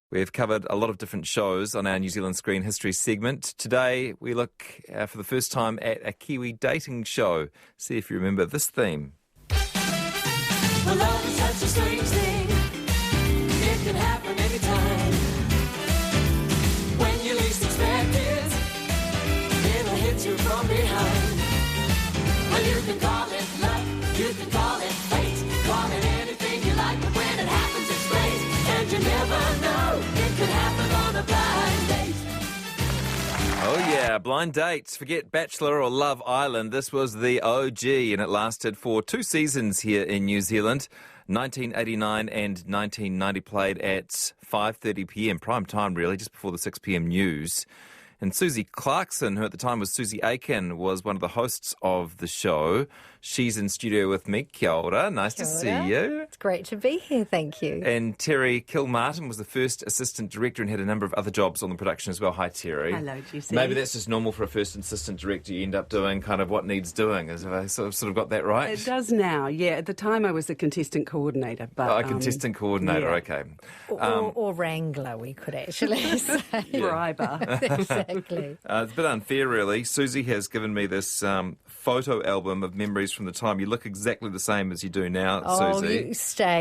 We've covered a lot of different shows on our New Zealand Screen History segment. Today, we look for the first time at a Kiwi dating show. See if you remember this theme. Well, love is such a strange thing. It can happen anytime. When you least expect it, it'll hit you from behind. Well, you can call it luck, you can call it fate, call it anything you like, but when it happens, it's great. And you never know, it could happen on a blind date. Oh yeah, blind dates. Forget Bachelor or Love Island. This was the OG, and it lasted for 2 seasons here in New Zealand. 1989 and 1990, played at 5:30pm, prime time really, just before the 6pm news. And Susie Clarkson, who at the time was Susie Aiken, was one of the hosts of the show. She's in studio with me. Kia ora. Nice to see you. It's great to be here, thank you. And Terry Kilmartin was the first assistant director and had a number of other jobs on the production as well. Hi, Terry. Hello, GC. Maybe that's just normal for a first assistant director. You end up doing kind of what needs doing. Have I sort of got that right? It does now, yeah. At the time I was a contestant coordinator. But, contestant coordinator, yeah. Okay. Or wrangler, we could actually say. Briber. Exactly. It's a bit unfair, really. Susie has given me this photo album of memories from the time. You look exactly the same as you do now, Susie.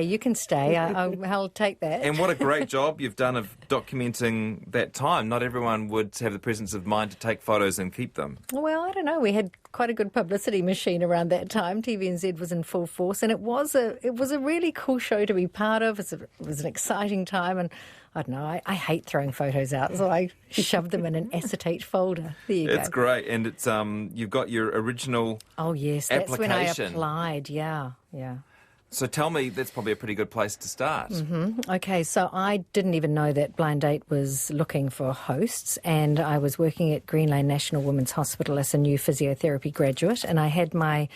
You can stay. I'll take that. And what a great job you've done of documenting that time. Not everyone would have the presence of mind to take photos and keep them. Well, I don't know. We had quite a good publicity machine around that time. TVNZ was in full force, and it was a really cool show to be part of. It was an exciting time, and I don't know, I hate throwing photos out, so I shoved them in an acetate folder. There you go. It's great, and it's you've got your original Oh, yes, that's when I application. applied, yeah. So tell me, that's probably a pretty good place to start. Mm-hmm. Okay, so I didn't even know that Blind Date was looking for hosts, and I was working at Green Lane National Women's Hospital as a new physiotherapy graduate, and I had my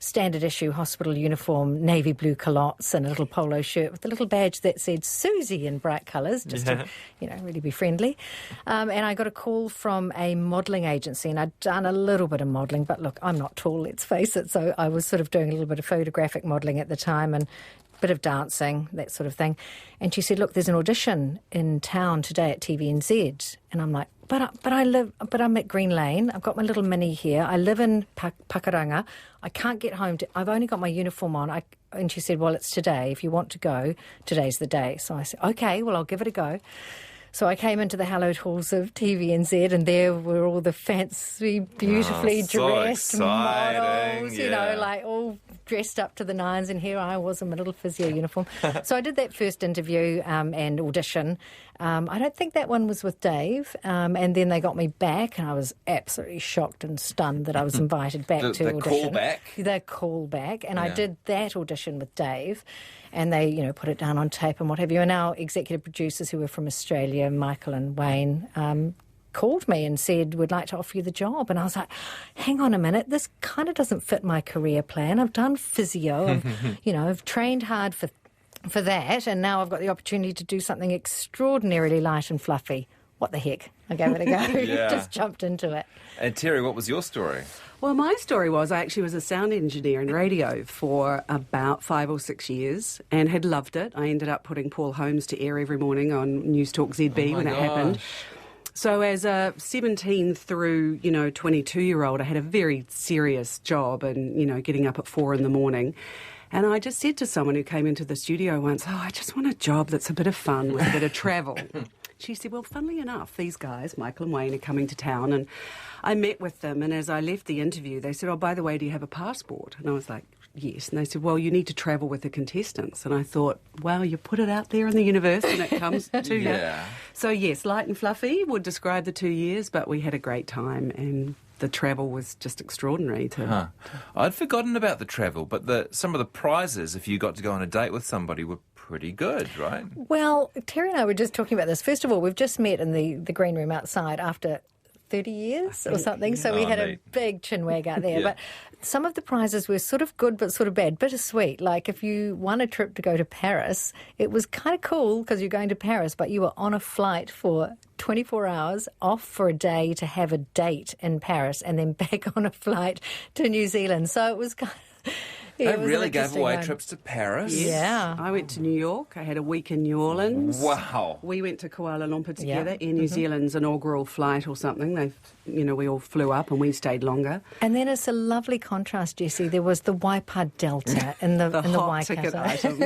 standard issue hospital uniform, navy blue culottes and a little polo shirt with a little badge that said Susie in bright colours, just to, really be friendly. And I got a call from a modelling agency, and I'd done a little bit of modelling, but look, I'm not tall, let's face it, so I was sort of doing a little bit of photographic modelling at the time and a bit of dancing, that sort of thing. And she said, look, there's an audition in town today at TVNZ. And I'm like, but I'm at Green Lane. I've got my little mini here. I live in Pakuranga. I can't get home. I've only got my uniform on. And she said, well, it's today. If you want to go, today's the day. So I said, okay, well, I'll give it a go. So I came into the hallowed halls of TVNZ, and there were all the fancy, beautifully dressed models, like all dressed up to the nines, and here I was in my little physio uniform. So I did that first interview and audition. I don't think that one was with Dave, and then they got me back, and I was absolutely shocked and stunned that I was invited back to audition. The callback, and I did that audition with Dave, and they, put it down on tape and what have you. And our executive producers, who were from Australia, Michael and Wayne, called me and said, we'd like to offer you the job. And I was like, hang on a minute, this kind of doesn't fit my career plan. I've done physio, I've trained hard for that, and now I've got the opportunity to do something extraordinarily light and fluffy. What the heck? I gave it a go. Just jumped into it. And Terry, what was your story? Well, my story was I actually was a sound engineer in radio for about 5 or 6 years and had loved it. I ended up putting Paul Holmes to air every morning on News Talk ZB when it happened. So as a 17 through, 22-year-old, I had a very serious job and, getting up at 4 in the morning. And I just said to someone who came into the studio once, I just want a job that's a bit of fun with a bit of travel. She said, well, funnily enough, these guys, Michael and Wayne, are coming to town. And I met with them, and as I left the interview, they said, oh, by the way, do you have a passport? And I was like, yes. And they said, well, you need to travel with the contestants. And I thought, wow, you put it out there in the universe and it comes to you. So, yes, light and fluffy would describe the 2 years, but we had a great time, and the travel was just extraordinary. I'd forgotten about the travel, but some of the prizes, if you got to go on a date with somebody, were pretty good, right? Well, Terry and I were just talking about this. First of all, we've just met in the green room outside after 30 years or something, so we had a big chinwag out there. But some of the prizes were sort of good but sort of bad, bittersweet. Like if you won a trip to go to Paris, it was kind of cool because you're going to Paris, but you were on a flight for 24 hours, off for a day to have a date in Paris, and then back on a flight to New Zealand. So it was kind of... They it was an really gave interesting away one. trips to Paris. Yes. Yeah. I went to New York. I had a week in New Orleans. Wow. We went to Kuala Lumpur together, Yeah. Air New Zealand's inaugural flight or something. We all flew up and we stayed longer. And then it's a lovely contrast, Jessie. There was the Waipā Delta in the hot ticket Waikato. item.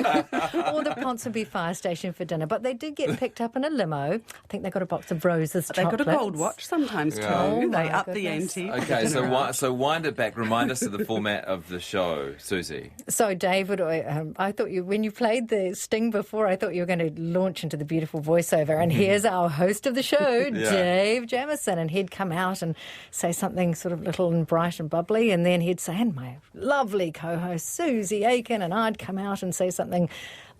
Or the Ponsonby Fire Station for dinner. But they did get picked up in a limo. I think they got a box of roses, They got a chocolates. gold watch sometimes too. Yeah. Oh, They my upped the goodness. ante. Okay, so wind it back. Remind us of the format of the show, Susie. So, David, I thought when you played the sting before, I thought you were going to launch into the beautiful voiceover. And here's our host of the show, Dave Jamieson. And he'd come out and say something sort of little and bright and bubbly. And then he'd say, and my lovely co-host, Susie Aiken. And I'd come out and say something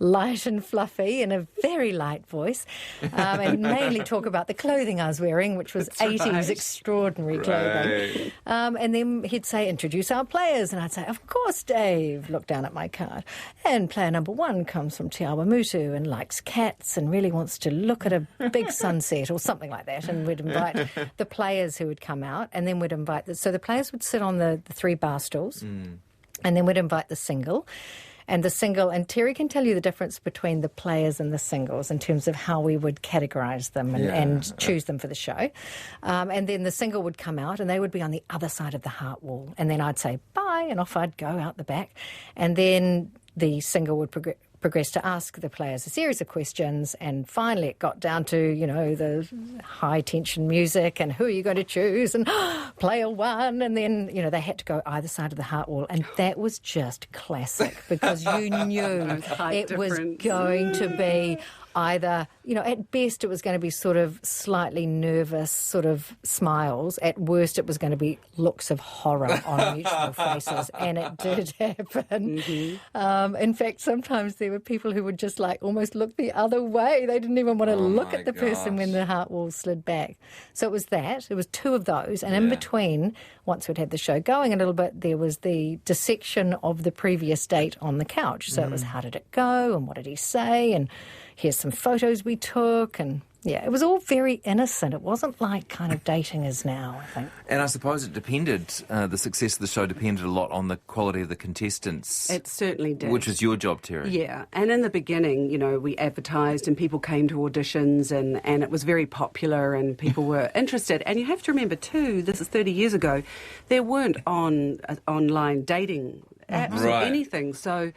light and fluffy in a very light voice, and mainly talk about the clothing I was wearing, which was 80s extraordinary clothing. And then he'd say, introduce our players. And I'd say, of course, Dave. Look down at my card. And player number 1 comes from Te Awamutu and likes cats and really wants to look at a big sunset or something like that. And we'd invite the players who would come out, and then we'd invite... So the players would sit on the 3 bar stools, and then we'd invite the single. And the single, and Terry can tell you the difference between the players and the singles in terms of how we would categorise them and choose them for the show. And then the single would come out and they would be on the other side of the heart wall. And then I'd say bye and off I'd go out the back. And then the single would progress to ask the players a series of questions, and finally it got down to, the high tension music and who are you going to choose, and player 1, and then, they had to go either side of the heart wall, and that was just classic because you knew it was going to be either, at best it was going to be sort of slightly nervous sort of smiles. At worst it was going to be looks of horror on mutual faces, and it did happen. In fact, sometimes there were people who would just almost look the other way. They didn't even want to look at the person when the heart wall slid back. So it was 2 of those, and in between, once we'd had the show going a little bit, there was the dissection of the previous date on the couch. So it was, how did it go and what did he say, and here's some photos we took, and it was all very innocent. It wasn't like kind of dating is now, I think. And I suppose it depended, the success of the show depended a lot on the quality of the contestants. It certainly did. Which was your job, Terry. Yeah, and in the beginning, we advertised and people came to auditions, and it was very popular and people were interested. And you have to remember too, this is 30 years ago, there weren't online dating apps or anything. So...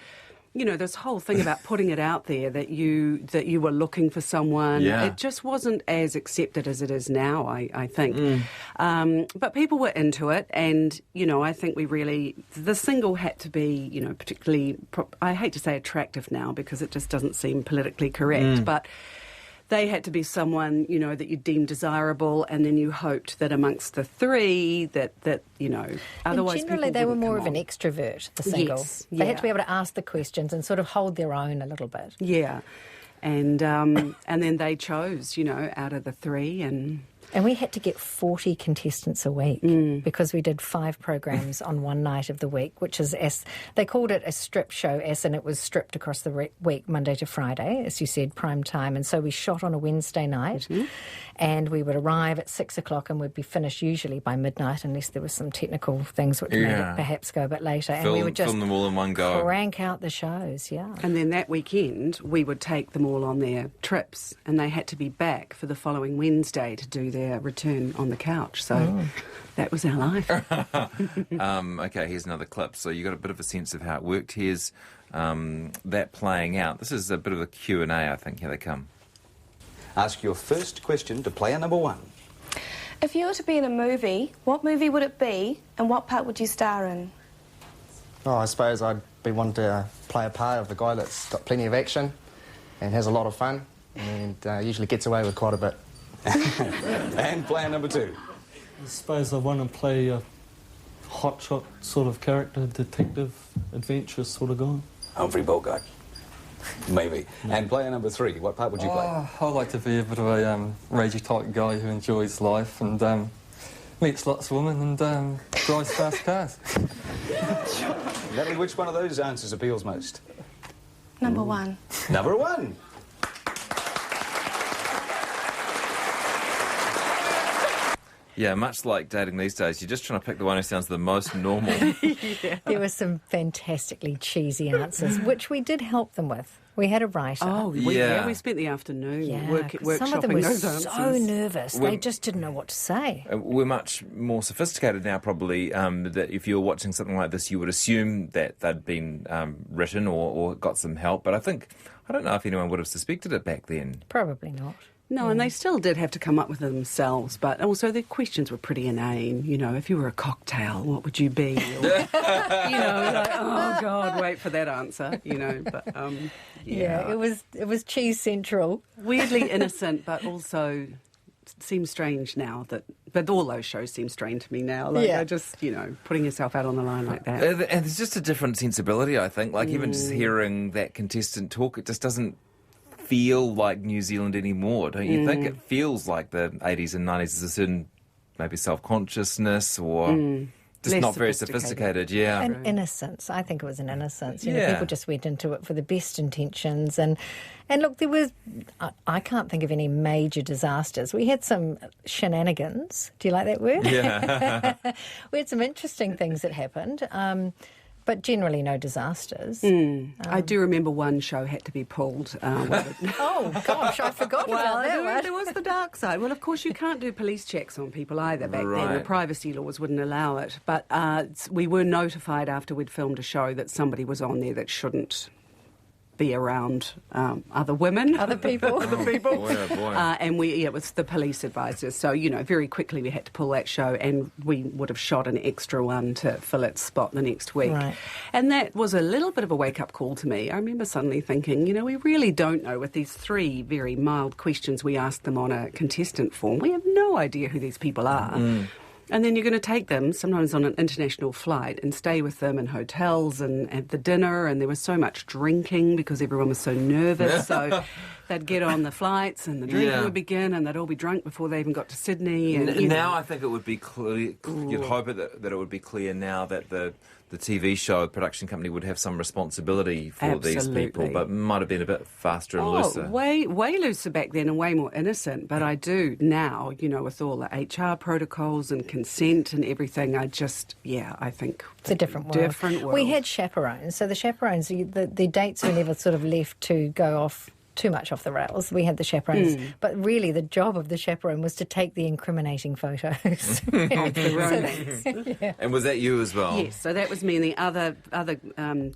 this whole thing about putting it out there that you were looking for someone, it just wasn't as accepted as it is now, I think. But people were into it, and, I think the single had to be, particularly, I hate to say attractive now because it just doesn't seem politically correct, but they had to be someone, that you deemed desirable, and then you hoped that amongst the 3 that otherwise and generally people they were wouldn't more come of an on. extrovert, the single. Yes, They had to be able to ask the questions and sort of hold their own a little bit. Yeah. And then they chose, out of the 3, And we had to get 40 contestants a week because we did 5 programs on one night of the week, which is, they called it a strip show, and it was stripped across the week, Monday to Friday, as you said, prime time. And so we shot on a Wednesday night, and we would arrive at 6 o'clock and we'd be finished usually by midnight, unless there were some technical things which made it perhaps go a bit later. And we would just film them all in one go. Crank out the shows, And then that weekend, we would take them all on their trips, and they had to be back for the following Wednesday to do their return on the couch. So that was our life. Okay, here's another clip. So you got a bit of a sense of how it worked. Here's that playing out. This is a bit of a Q&A, I think. Here they come. Ask your first question to player number 1. If you were to be in a movie, what movie would it be, and what part would you star in? Oh, I suppose I'd be wanting to play a part of the guy that's got plenty of action and has a lot of fun and usually gets away with quite a bit. And player number 2. I suppose I want to play a hotshot sort of character, detective, adventurous sort of guy. Humphrey Bogart. Maybe. And player number 3, what part would you play? I like to be a bit of a ragey type guy who enjoys life and meets lots of women and drives fast cars. Natalie, which one of those answers appeals most? Number 1. Number 1. Yeah, much like dating these days, you're just trying to pick the one who sounds the most normal. There were some fantastically cheesy answers, which we did help them with. We had a writer. Oh, we spent the afternoon workshopping some of them were those answers. so nervous. They just didn't know what to say. We're much more sophisticated now, probably, that if you were watching something like this, you would assume that they'd been written or got some help. But I don't know if anyone would have suspected it back then. Probably not. No, and they still did have to come up with it themselves, but also their questions were pretty inane. You know, if you were a cocktail, what would you be? Or, like, oh, God, wait for that answer, but... Yeah, it was cheese central. Weirdly innocent, but also seems strange now but all those shows seem strange to me now. They're just, putting yourself out on the line like that. And there's just a different sensibility, I think. Like, even just hearing that contestant talk, it just doesn't feel like New Zealand anymore, don't you think? It feels like the 80s and 90s. There's a certain maybe self-consciousness or... Just Less not very sophisticated, yeah. An innocence. I think it was an innocence. People just went into it for the best intentions. And look, there was... I can't think of any major disasters. We had some shenanigans. Do you like that word? Yeah. We had some interesting things that happened. But generally no disasters. I do remember one show had to be pulled. Oh, gosh, I forgot about that one. There was the dark side. Well, of course, you can't do police checks on people either back then. The privacy laws wouldn't allow it. But we were notified after we'd filmed a show that somebody was on there that shouldn't be around other women. Other people. Boy, oh boy. And it was the police advisors. So, very quickly we had to pull that show and we would have shot an extra one to fill its spot the next week. Right. And that was a little bit of a wake-up call to me. I remember suddenly thinking, we really don't know with these 3 very mild questions we asked them on a contestant form. We have no idea who these people are. And then you're going to take them, sometimes on an international flight, and stay with them in hotels and at the dinner. And there was so much drinking because everyone was so nervous. So they'd get on the flights and the drinking would begin and they'd all be drunk before they even got to Sydney. And now I think it would be clear, you'd hope that it would be clear now that the TV show production company would have some responsibility for these people, but might have been a bit faster and looser. Way looser back then and way more innocent. But I do now, with all the HR protocols and consent and everything, I think... It's a different world. We had chaperones. So the chaperones, the dates were never sort of left to go off too much off the rails. We had the chaperones. But really the job of the chaperone was to take the incriminating photos. Of the romance. And was that you as well? Yes, so that was me and the other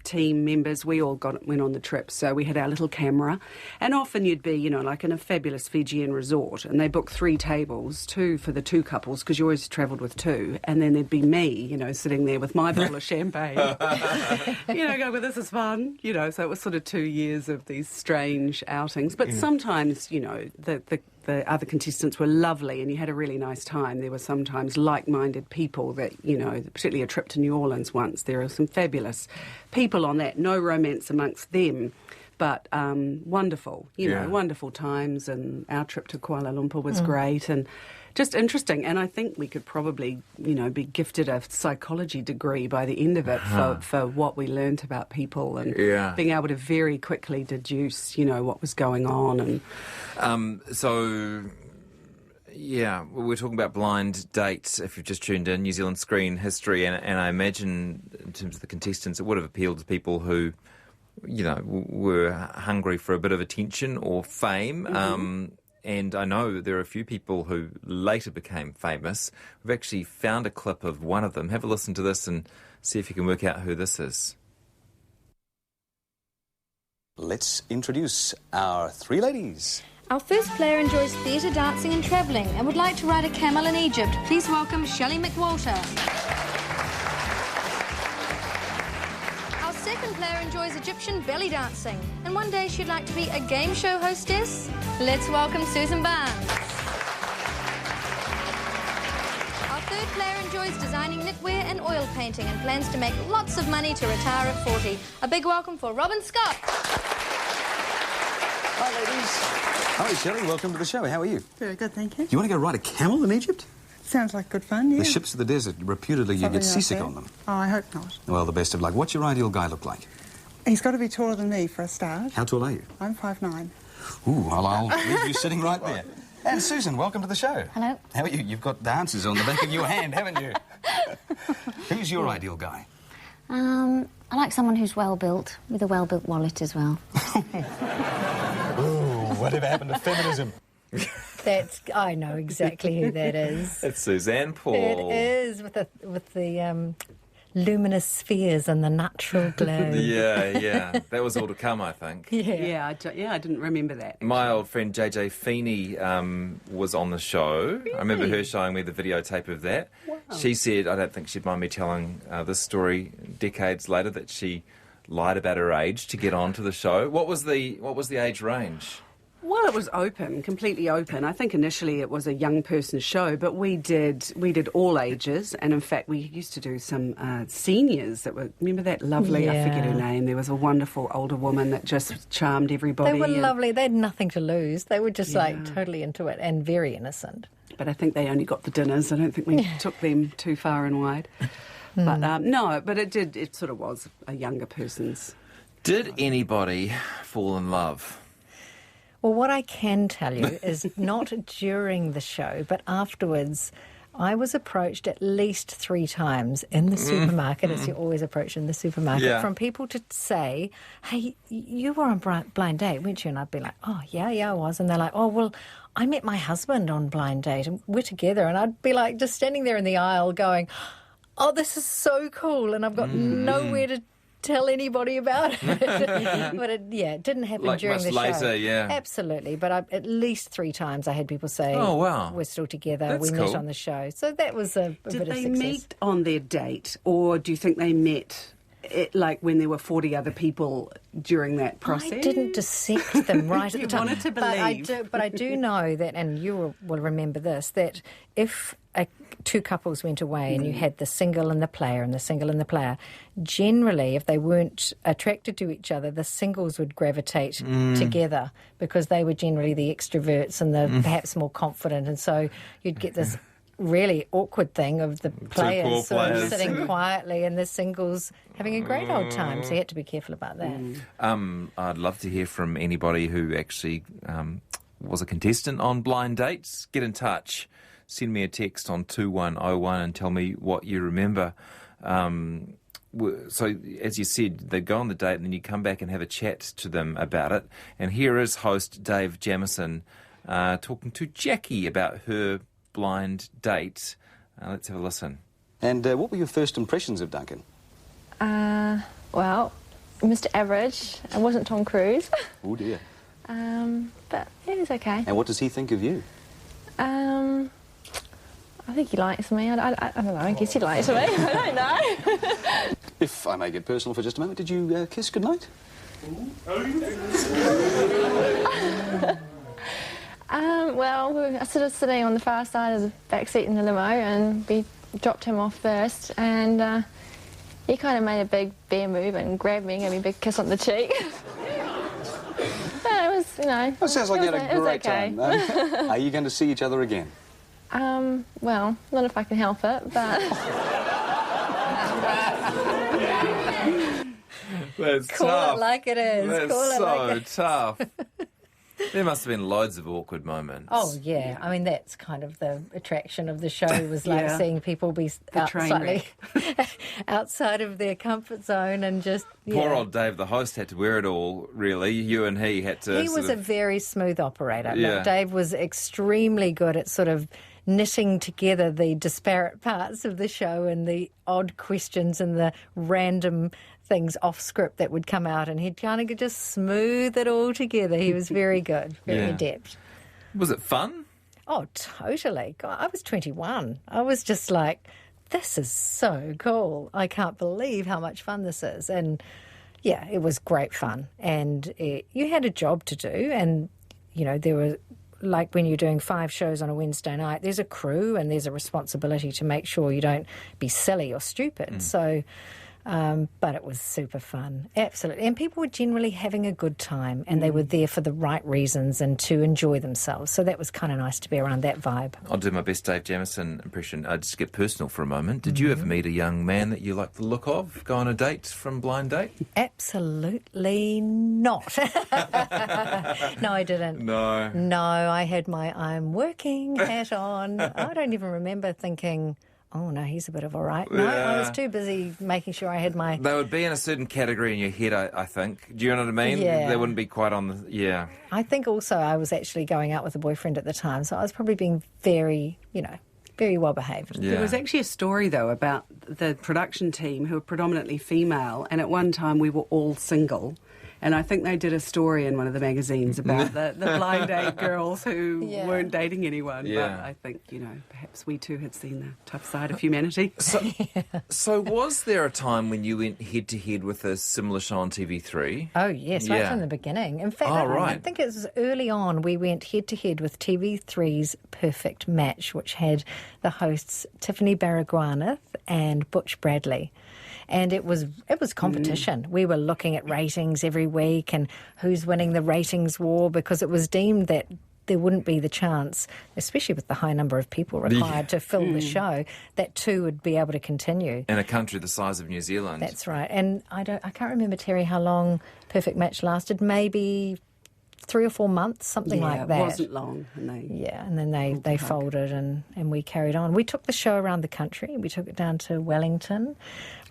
team members. We all went on the trip. So we had our little camera. And often you'd be, like in a fabulous Fijian resort, and they booked 3 tables, 2 for the 2 couples, because you always travelled with 2. And then there'd be me, sitting there with my bottle of champagne. Going, well, this is fun. So it was sort of 2 years of these strange outings. But sometimes, the other contestants were lovely and you had a really nice time. There were sometimes like-minded people that, particularly a trip to New Orleans once, there are some fabulous people on that. No romance amongst them, but wonderful, wonderful times. And our trip to Kuala Lumpur was great and just interesting. And I think we could probably, be gifted a psychology degree by the end of it for what we learnt about people and being able to very quickly deduce, what was going on. And we're talking about blind dates. If you've just tuned in, New Zealand screen history, and I imagine in terms of the contestants, it would have appealed to people who, were hungry for a bit of attention or fame. And I know there are a few people who later became famous. We've actually found a clip of one of them. Have a listen to this and see if you can work out who this is. Let's introduce our 3 ladies. Our first player enjoys theatre, dancing and travelling and would like to ride a camel in Egypt. Please welcome Shelley McWalter. Our second player enjoys Egyptian belly dancing and one day she'd like to be a game show hostess. Let's welcome Susan Barnes. Our third player enjoys designing knitwear and oil painting and plans to make lots of money to retire at 40. A big welcome for Robin Scott. Hi, ladies. Hi, Shelley. Welcome to the show. How are you? Very good, thank you. You want to go ride a camel in Egypt? Sounds like good fun, yeah. The ships of the desert, reputedly you get seasick on them. Oh, I hope not. Well, the best of luck. What's your ideal guy look like? He's got to be taller than me for a start. How tall are you? I'm 5'9". Ooh, well, I'll leave you sitting right there. And Susan, welcome to the show. Hello. How are you? You've got dancers on the back of your hand, haven't you? Who's your ideal guy? I like someone who's well-built, with a well-built wallet as well. Ooh, whatever happened to feminism? I know exactly who that is. It's Suzanne Paul. It is, with the luminous spheres and the natural glow. Yeah. That was all to come, I think. Yeah, I didn't remember that. My old friend JJ Feeney was on the show. Really? I remember her showing me the videotape of that. Wow. She said, I don't think she'd mind me telling this story decades later, that she lied about her age to get onto the show. What was the age range? Well, it was open, completely open. I think initially it was a young person show, but we did all ages, and in fact we used to do some seniors that were. Remember that lovely? I forget her name. There was a wonderful older woman that just charmed everybody. They were lovely. They had nothing to lose. They were just totally into it and very innocent. But I think they only got the dinners. I don't think we took them too far and wide. But no, but it did. It sort of was a younger person's. Did anybody fall in love? Well, what I can tell you is not during the show, but afterwards, I was approached at least 3 times in the supermarket, as you're always approached in the supermarket, from people to say, hey, you were on Blind Date, weren't you? And I'd be like, oh, yeah, I was. And they're like, oh, well, I met my husband on Blind Date and we're together. And I'd be like just standing there in the aisle going, oh, this is so cool. And I've got nowhere to tell anybody about it. But it didn't happen during the show. Later, yeah. Absolutely. But at least 3 times I had people say, oh, wow, we're still together. That's we cool. met on the show. So that was a bit of success. Did they meet on their date, or do you think they met like when there were 40 other people during that process? I didn't dissect them right at the time. You wanted to believe. But I do know that, and you will remember this, that if 2 couples went away and you had the single and the player and the single and the player, generally, if they weren't attracted to each other, the singles would gravitate together because they were generally the extroverts and the perhaps more confident. And so you'd get this really awkward thing of the players sort of sitting quietly and the singles having a great old time. So you had to be careful about that. I'd love to hear from anybody who actually was a contestant on Blind Dates. Get in touch. Send me a text on 2101 and tell me what you remember. So, as you said, they go on the date and then you come back and have a chat to them about it. And here is host Dave Jamieson talking to Jackie about her blind date. Let's have a listen. And what were your first impressions of Duncan? Well, Mr. Average. I wasn't Tom Cruise. Oh, dear. But yeah, he's okay. And what does he think of you? I think he likes me. I don't know. I guess he likes me. I don't know. If I may get personal for just a moment, did you kiss goodnight? Well, we were sort of sitting on the far side of the back seat in the limo, and we dropped him off first, and he kind of made a big bear move and grabbed me and gave me a big kiss on the cheek. But it was, you know... Well, it sounds like you had a great time. Are you going to see each other again? Well, not if I can help it, but... That's Call tough. it like it is. That's Call it so like it. tough. There must have been loads of awkward moments. Oh, yeah. I mean, that's kind of the attraction of the show, was like seeing people be train outside of their comfort zone and just... Poor old Dave, the host, had to wear it all, really. You and he had to... He was a very smooth operator. Yeah. But Dave was extremely good at sort of knitting together the disparate parts of the show and the odd questions and the random things off script that would come out, and he'd kind of just smooth it all together. He was very good, very adept. Was it fun? Oh, totally. God, I was 21. I was just like, this is so cool. I can't believe how much fun this is. And yeah, it was great fun. And you had a job to do, and, you know, there were... Like when you're doing 5 shows on a Wednesday night, there's a crew and there's a responsibility to make sure you don't be silly or stupid. So But it was super fun, absolutely. And people were generally having a good time, and they were there for the right reasons and to enjoy themselves. So that was kind of nice to be around that vibe. I'll do my best Dave Jamieson impression. I'll just get personal for a moment. Did you ever meet a young man that you like the look of? Go on a date from Blind Date? Absolutely not. No, I didn't. No, I had my I'm working hat on. I don't even remember thinking, oh, no, he's a bit of a right. No, I was too busy making sure I had my... They would be in a certain category in your head, I think. Do you know what I mean? Yeah. They wouldn't be quite on the... Yeah. I think also I was actually going out with a boyfriend at the time, so I was probably being very, very well behaved. Yeah. There was actually a story, though, about the production team who were predominantly female, and at one time we were all single. And I think they did a story in one of the magazines about the blind date girls who weren't dating anyone. Yeah. But I think, perhaps we too had seen the tough side of humanity. So was there a time when you went head-to-head with a similar show on TV3? Oh, yes, right from the beginning. In fact, I think it was early on we went head-to-head with TV3's Perfect Match, which had the hosts Tiffany Baragwanath and Butch Bradley. And it was competition. We were looking at ratings every week and who's winning the ratings war, because it was deemed that there wouldn't be the chance, especially with the high number of people required to fill the show, that two would be able to continue. In a country the size of New Zealand. That's right. And I can't remember, Terry, how long Perfect Match lasted. Maybe 3 or 4 months, something like that. It wasn't long. And then they folded and we carried on. We took the show around the country. We took it down to Wellington.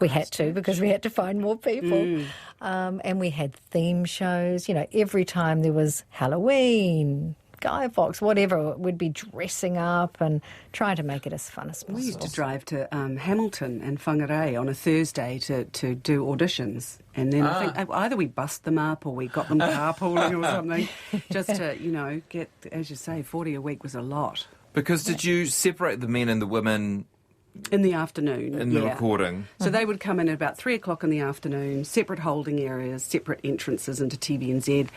We had to, because we had to find more people. And we had theme shows. Every time there was Halloween, Guy Fawkes, whatever, we'd be dressing up and trying to make it as fun as possible. We used to drive to Hamilton and Whangarei on a Thursday to do auditions. And then I think either we bussed them up or we got them carpooling or something, just to, get, as you say, 40 a week was a lot. Because did you separate the men and the women... In the afternoon. In the recording. So they would come in at about 3 o'clock in the afternoon, separate holding areas, separate entrances into TVNZ.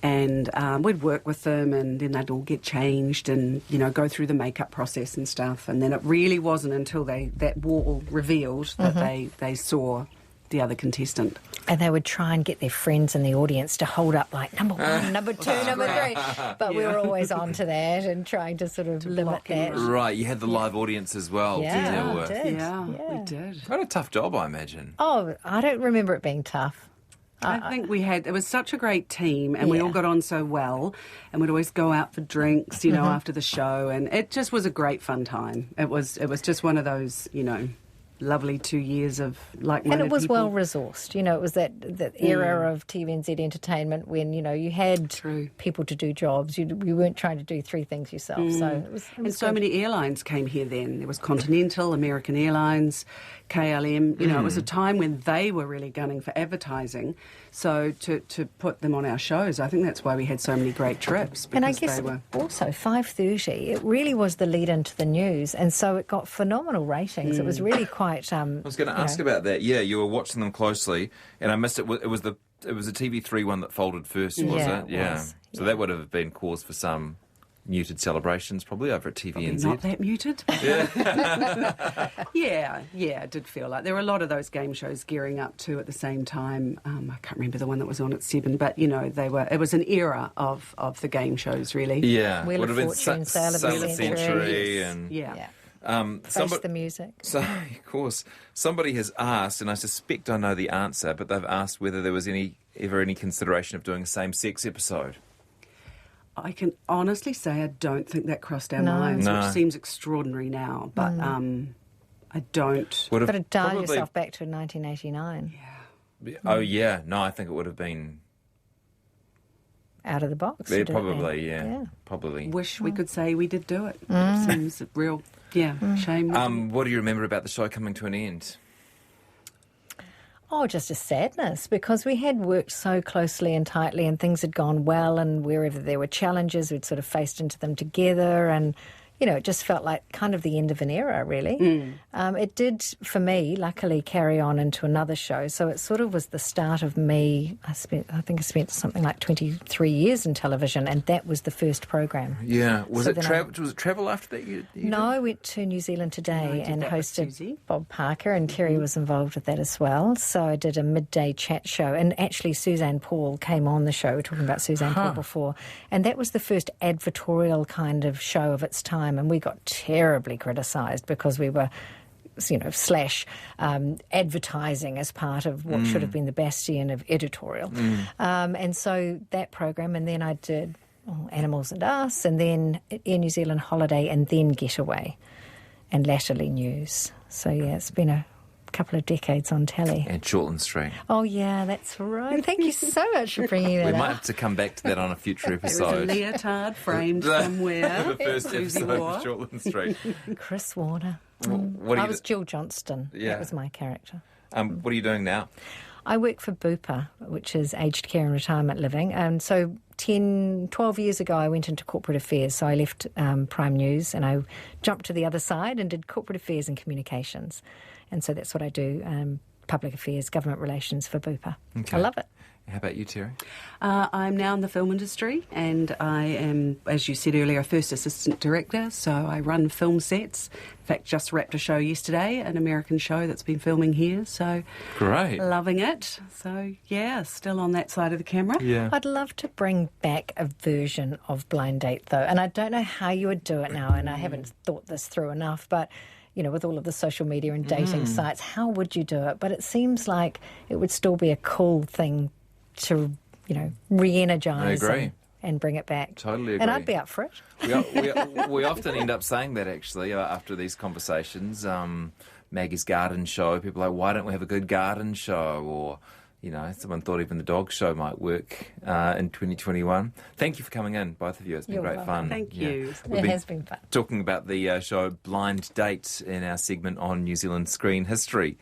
And we'd work with them, and then they'd all get changed and, go through the makeup process and stuff. And then it really wasn't until that wall revealed that they saw the other contestant. And they would try and get their friends in the audience to hold up like number 1, number 2, number 3. But we were always on to that and trying to sort of limit that. Right, you had the live audience as well to deal with. We did. What a tough job, I imagine. Oh, I don't remember it being tough. I think it was such a great team, and we all got on so well, and we'd always go out for drinks, after the show, and it just was a great fun time. It was just one of those, lovely 2 years of like-minded And it was people. well resourced. It was that era of TVNZ entertainment when, you had people to do jobs. You weren't trying to do 3 things yourself. So it was and so many airlines came here then. There was Continental, American Airlines, KLM. It was a time when they were really gunning for advertising. So to put them on our shows, I think that's why we had so many great trips. And I guess also 5:30, it really was the lead into the news, and so it got phenomenal ratings. It was really quite... I was going to ask about that. Yeah, you were watching them closely, and I missed it. It was a TV3 one that folded first, was it? Yeah. So that would have been cause for some muted celebrations probably over at TVNZ. Not that muted. Yeah, it did feel like there were a lot of those game shows gearing up too at the same time. I can't remember the one that was on at 7, but it was an era of the game shows really. Yeah, Wheel of Fortune, Sail of the Century, and Face the Music. So, of course, somebody has asked, and I suspect I know the answer, but they've asked whether there was ever any consideration of doing a same-sex episode. I can honestly say I don't think that crossed our minds, which seems extraordinary now, but I don't... You've got to dial yourself back to 1989. Yeah. Oh, yeah. No, I think it would have been... Out of the box. Yeah, probably, Probably. Wish we could say we did do it. It seems a real, shame. What do you remember about the show coming to an end? Oh, just a sadness, because we had worked so closely and tightly and things had gone well, and wherever there were challenges, we'd sort of faced into them together, and you know, it just felt like kind of the end of an era, really. It did, for me, luckily carry on into another show. So it sort of was the start of me. I think I spent something like 23 years in television, and that was the first program. Yeah. Was So it then travel after that? You No, I went to New Zealand Today and that with hosted Susie. Bob Parker, and Terry was involved with that as well. So I did a midday chat show, and actually Suzanne Paul came on the show. We were talking about Suzanne Paul before, and that was the first advertorial kind of show of its time, and we got terribly criticised because we were, you know, advertising as part of what should have been the bastion of editorial. And so that program, and then I did Animals and Us, and then Air New Zealand Holiday, and then Getaway, and latterly News. So yeah, it's been a couple of decades on telly. And Shortland Street. Oh yeah, that's right. Thank you so much for bringing that We up. might have to come back to that on a future There was a episode. leotard framed somewhere. The first Susie episode wore. of Shortland Street. Chris Warner. What do I you was Jill Johnston. Yeah. That was my character. What are you doing now? I work for Bupa, which is Aged Care and Retirement Living. And so 12 years ago, I went into corporate affairs. So I left Prime News and I jumped to the other side and did corporate affairs and communications. And so that's what I do, public affairs, government relations for Bupa. Okay. I love it. How about you, Terry? I'm now in the film industry, and I am, as you said earlier, a first assistant director, so I run film sets. In fact, just wrapped a show yesterday, an American show that's been filming here, so Great. loving it. So, yeah, still on that side of the camera. Yeah. I'd love to bring back a version of Blind Date, though. And I don't know how you would do it now, and I haven't thought this through enough, but you know, with all of the social media and dating sites, how would you do it? But it seems like it would still be a cool thing to, you know, re-energise I agree. and bring it back. Totally And agree. I'd be up for it. We often end up saying that, actually, after these conversations. Maggie's garden show, people are like, why don't we have a good garden show? Or, you know, someone thought even the dog show might work in 2021. Thank you for coming in, both of you. It's been You're great welcome. fun. Thank you. We've It has been fun. talking about the show Blind Date in our segment on New Zealand screen history.